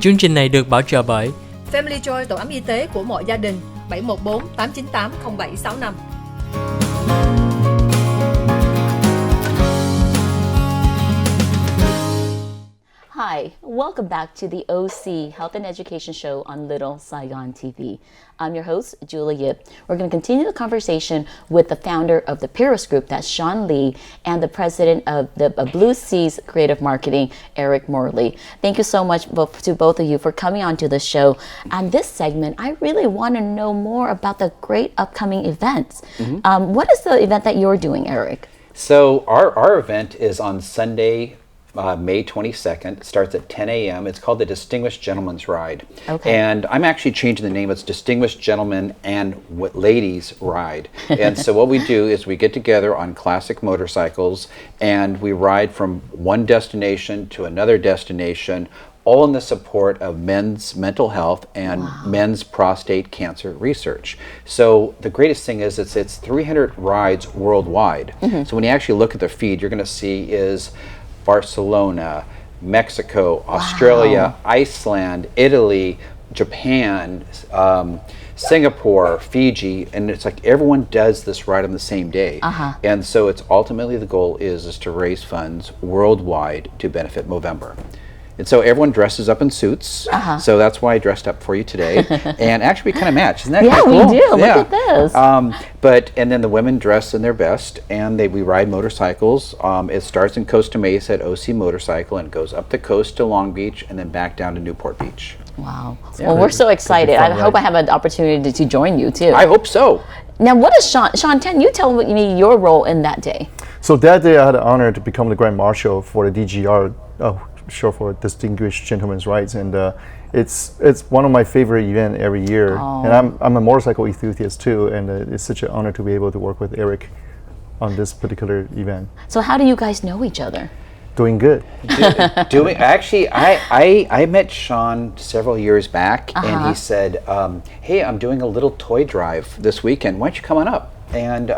Chương trình này được bảo trợ bởi Family Joy, tổ ấm y tế của mọi gia đình, 714 898 0765. Hi, welcome back to the OC Health and Education Show on Little Saigon TV. I'm your host, Julie Yip. We're going to continue the conversation with the founder of the Paris Group, that's SeanLee, and the president of the Blue Seas Creative Marketing, EricMorley. Thank you so much to both of you for coming on to the show. And this segment, I really want to know more about the great upcoming events. What is the event that you're doing, Eric? So our event is on Sunday, May 22nd. It starts at 10 a.m. It's called the Distinguished Gentleman's Ride. Okay. And I'm actually changing the name. It's Distinguished Gentlemen and Ladies Ride. And so what we do is we get together on classic motorcycles and we ride from one destination to another destination, all in the support of men's mental health and men's prostate cancer research. So the greatest thing is it's 300 rides worldwide. So when you actually look at the feed, you're going to see is Barcelona, Mexico, Australia, Iceland, Italy, Japan, Singapore, Fiji, and it's like everyone does this ride on the same day. And so it's ultimately the goal is to raise funds worldwide to benefit Movember. And so everyone dresses up in suits, so that's why I dressed up for you today. And actually we kind of match, isn't that Yeah, cool? we do. Look at this. And then the women dress in their best, and we ride motorcycles. It starts in Costa Mesa at OC Motorcycle and goes up the coast to Long Beach and then back down to Newport Beach. Wow. Well, we're so excited. I hope I have an opportunity to join you too. I hope so. Now, what is Sean, can you tell me your role in that day? So that day I had the honor to become the Grand Marshal for the DGR, short for Distinguished Gentleman's Rights, and it's one of my favorite events every year. And I'm a motorcycle enthusiast too, and it's such an honor to be able to work with Eric on this particular event. So how do you guys know each other? Doing good. Actually, I met Sean several years back, and he said, "Hey, I'm doing a little toy drive this weekend. Why don't you come on up and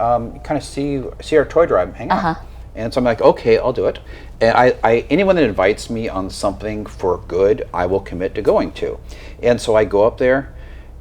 kind of see our toy drive and hang out?" And so I'm like, okay, I'll do it. And I anyone that invites me on something for good, I will commit to going to. And so I go up there.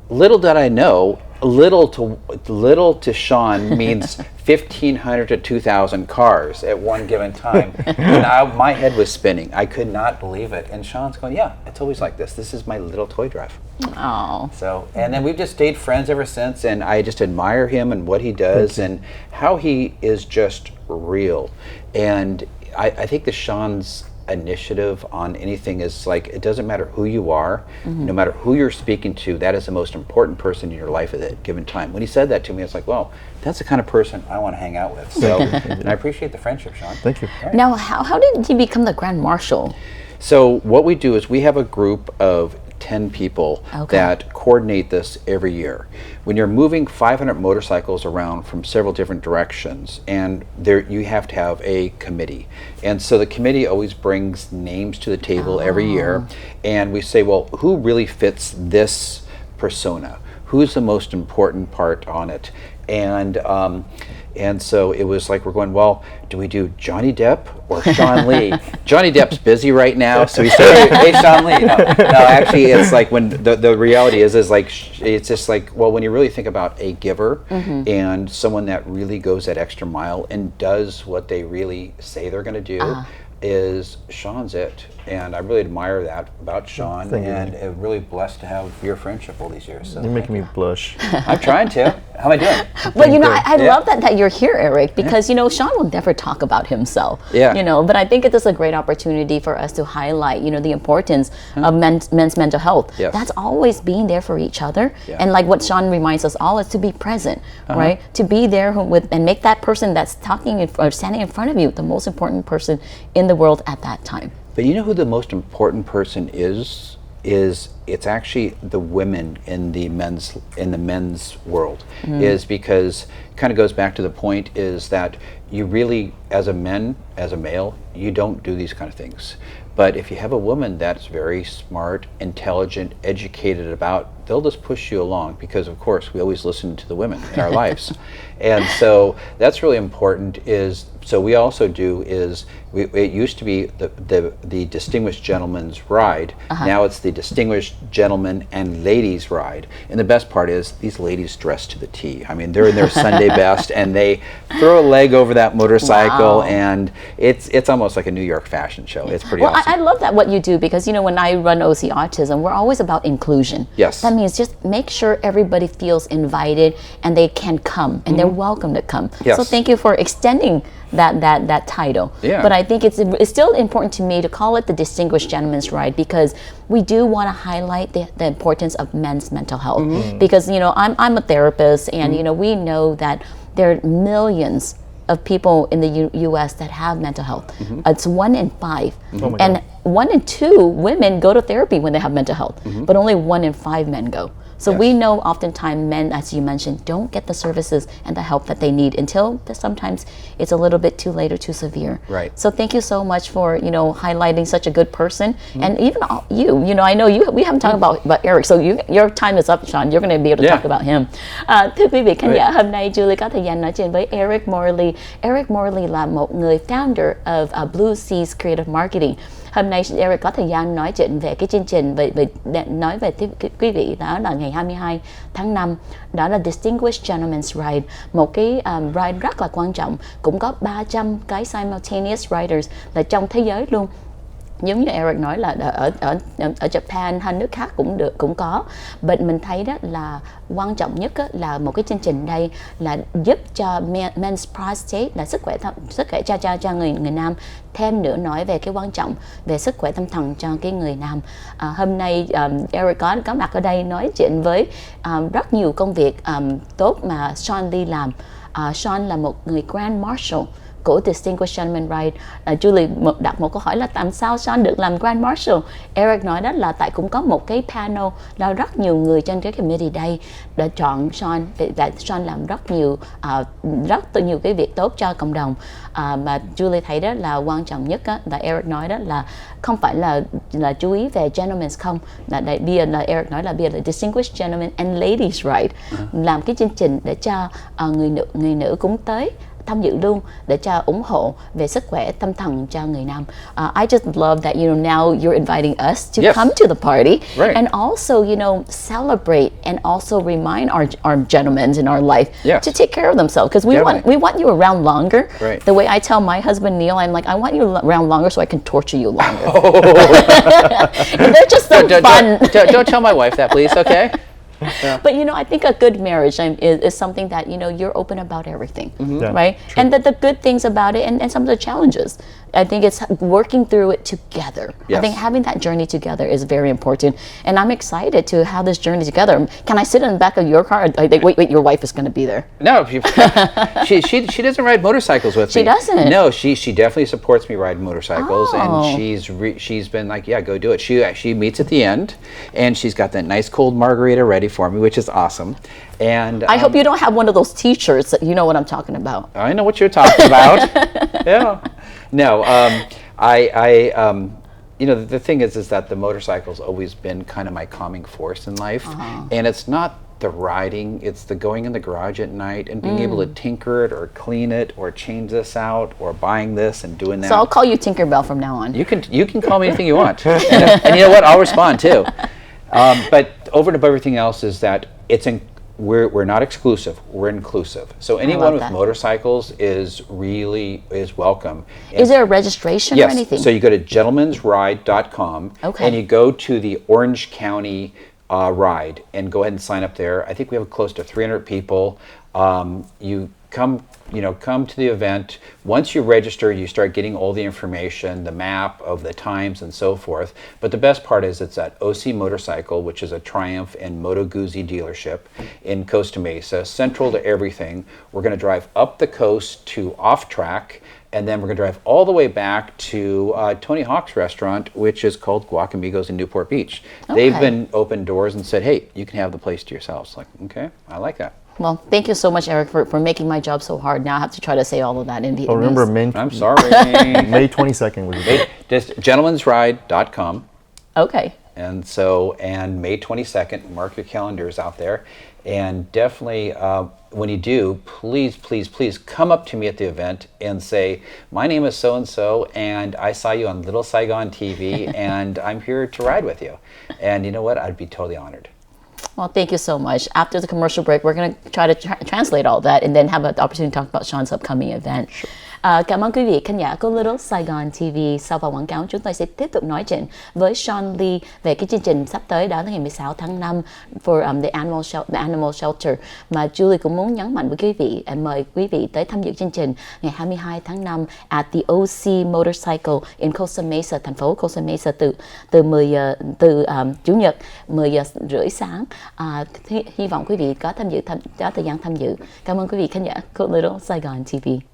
Little did I know, little to Sean means 1,500 to 2,000 cars at one given time. And my head was spinning. I could not believe it. And Sean's going, yeah, it's always like this. This is my little toy drive. Oh. So, and then we've just stayed friends ever since, and I just admire him and what he does and how he is just real. And I think the Sean's initiative on anything is like, it doesn't matter who you are, no matter who you're speaking to, that is the most important person in your life at that given time. When he said that to me, it's like, well, that's the kind of person I want to hang out with. So, and I appreciate the friendship, Sean. Thank you. Right. Now, how did he become the Grand Marshal? So what we do is we have a group of 10 people that coordinate this every year. When you're moving 500 motorcycles around from several different directions, and you have to have a committee. And so the committee always brings names to the table every year, and we say, well, who really fits this persona? Who's the most important part on it? And so it was like, we're going, well, do we do Johnny Depp or SeanLee? Johnny Depp's busy right now, so we say, hey, SeanLee. No, actually, it's like when the reality is like, it's just like, well, when you really think about a giver and someone that really goes that extra mile and does what they really say they're going to do, is Sean's it. And I really admire that about Sean, and I'm really blessed to have your friendship all these years. So You're making me blush. I'm trying to. How am I doing? But I love that you're here, Eric, because Sean will never talk about himself. But I think it is a great opportunity for us to highlight the importance of men's mental health. That's always being there for each other, and like what Sean reminds us all is to be present, right? To be there and make that person that's talking or standing in front of you the most important person in the world at that time. But you know who the most important person is it's actually the women in the men's world, is because it kind of goes back to the point is that you really, as a male, you don't do these kind of things. But if you have a woman that's very smart, intelligent, educated about, they'll just push you along because, of course, we always listen to the women in our lives. And so that's really important so we also do it used to be the Distinguished Gentleman's Ride. Now it's the Distinguished Gentleman and Ladies Ride. And the best part is these ladies dress to the T. I mean, they're in their Sunday best and they throw a leg over that motorcycle and it's almost like a New York fashion show. It's pretty awesome. I love that what you do because, when I run OC Autism, we're always about inclusion. Yes. That means just make sure everybody feels invited and they can come and they're welcome to come. Yes. So thank you for extending that title. Yeah. But I think it's still important to me to call it the Distinguished Gentleman's Ride because we do want to highlight the importance of men's mental health. Because, I'm a therapist and, we know that there are millions of people in the U.S. that have mental health. It's 1 in 5. And 1 in 2 women go to therapy when they have mental health, but only 1 in 5 men go. So we know oftentimes men, as you mentioned, don't get the services and the help that they need until sometimes it's a little bit too late or too severe. Right. So thank you so much for, highlighting such a good person. And even you, I know we haven't talked about Eric, so your time is up, Sean. You're going to be able to talk about him. Thưa quý vị khán giả, hôm nay Julie có thời gian nói chuyện với EricMorley. EricMorley là một người founder of Blue Seas Creative Marketing. Hôm nay Eric có thời gian nói chuyện về cái chương trình nói về quý vị, đó là ngày 22 tháng 5, đó là Distinguished Gentleman's Ride, một cái ride rất là quan trọng, cũng có 300 cái simultaneous riders là trong thế giới luôn. Giống như Eric nói là ở Japan hay nước khác cũng có. But mình thấy đó là quan trọng nhất là một cái chương trình đây là giúp cho men's prostate là sức khỏe cho người nam. Thêm nữa nói về cái quan trọng về sức khỏe tâm thần cho cái người nam. Hôm nay Eric có mặt ở đây nói chuyện với rất nhiều công việc tốt mà SeanLee làm. Sean là một người Grand Marshal của Distinguished Gentleman Ride. Julie đặt một câu hỏi là tại sao Sean được làm Grand Marshal. Eric nói đó là tại cũng có một cái panel là rất nhiều người trên cái committee đây đã chọn Sean để Sean làm rất nhiều cái việc tốt cho cộng đồng. Mà Julie thấy đó là quan trọng nhất là Eric nói đó là không phải là chú ý về gentlemen không, là bây là Eric nói là bây giờ là Distinguished Gentlemen and Ladies Ride, làm cái chương trình để cho người nữ cũng tới tham dự luôn để cho ủng hộ về sức khỏe tâm thần cho người nam. I just love that now you're inviting us to come to the party and also celebrate and also remind our gentlemen in our life to take care of themselves because we want you around longer. The way I tell my husband Neil, I'm like, I want you around longer so I can torture you longer. And they're just so fun. Don't tell my wife that, please. Okay. Yeah. But I think a good marriage is something that you're open about everything, right? True. And the good things about it, and some of the challenges. I think it's working through it together. Yes. I think having that journey together is very important, and I'm excited to have this journey together. Can I sit in the back of your car? Wait, your wife is going to be there. No, she doesn't ride motorcycles with me. She doesn't? No, she definitely supports me riding motorcycles, and she's been like, yeah, go do it. She meets at the end, and she's got that nice cold margarita ready for me, which is awesome. And I hope you don't have one of those T-shirts that you know what I'm talking about. I know what you're talking about. Yeah. No, the thing is that the motorcycle's always been kind of my calming force in life, and it's not the riding, it's the going in the garage at night and being able to tinker it or clean it or change this out or buying this and doing that. So I'll call you Tinkerbell from now on. You can call me anything you want, and you know what? I'll respond too. But over and above everything else is that we're not exclusive, we're inclusive. So anyone with motorcycles is welcome. Is there a registration or anything? So you go to gentlemansride.com and you go to the Orange County ride and go ahead and sign up there. I think we have close to 300 people. You come to the event. Once you register, you start getting all the information, the map of the times and so forth. But the best part is it's at OC Motorcycle, which is a Triumph and Moto Guzzi dealership in Costa Mesa, central to everything. We're going to drive up the coast to Off Track, and then we're going to drive all the way back to Tony Hawk's restaurant, which is called Guacamigos in Newport Beach. They've been open doors and said, hey, you can have the place to yourselves. Like, okay, I like that. Well, thank you so much, Eric, for making my job so hard. Now I have to try to say all of that in Vietnamese. Oh, remember I'm sorry. May 22nd was the date. Just gentlemansride.com. Okay. And so, and May 22nd, mark your calendars out there. And definitely, when you do, please, please, please come up to me at the event and say, my name is so-and-so, and I saw you on Little Saigon TV, and I'm here to ride with you. And you know what? I'd be totally honored. Well, thank you so much. After the commercial break, we're going to try to translate all that and then have an opportunity to talk about Sean's upcoming event. Cảm ơn quý vị khán giả của Little Saigon TV. Sau phần quảng cáo, chúng tôi sẽ tiếp tục nói chuyện với SeanLee về cái chương trình sắp tới đó là ngày 16 tháng 5 for the Animal Shelter. Mà Julie cũng muốn nhấn mạnh với quý vị, mời quý vị tới tham dự chương trình ngày 22 tháng 5 at the OC Motorcycle in Costa Mesa, thành phố Costa Mesa từ Chủ nhật 10 giờ rưỡi sáng. Hy vọng quý vị có thời gian tham dự. Cảm ơn quý vị khán giả của Little Saigon TV.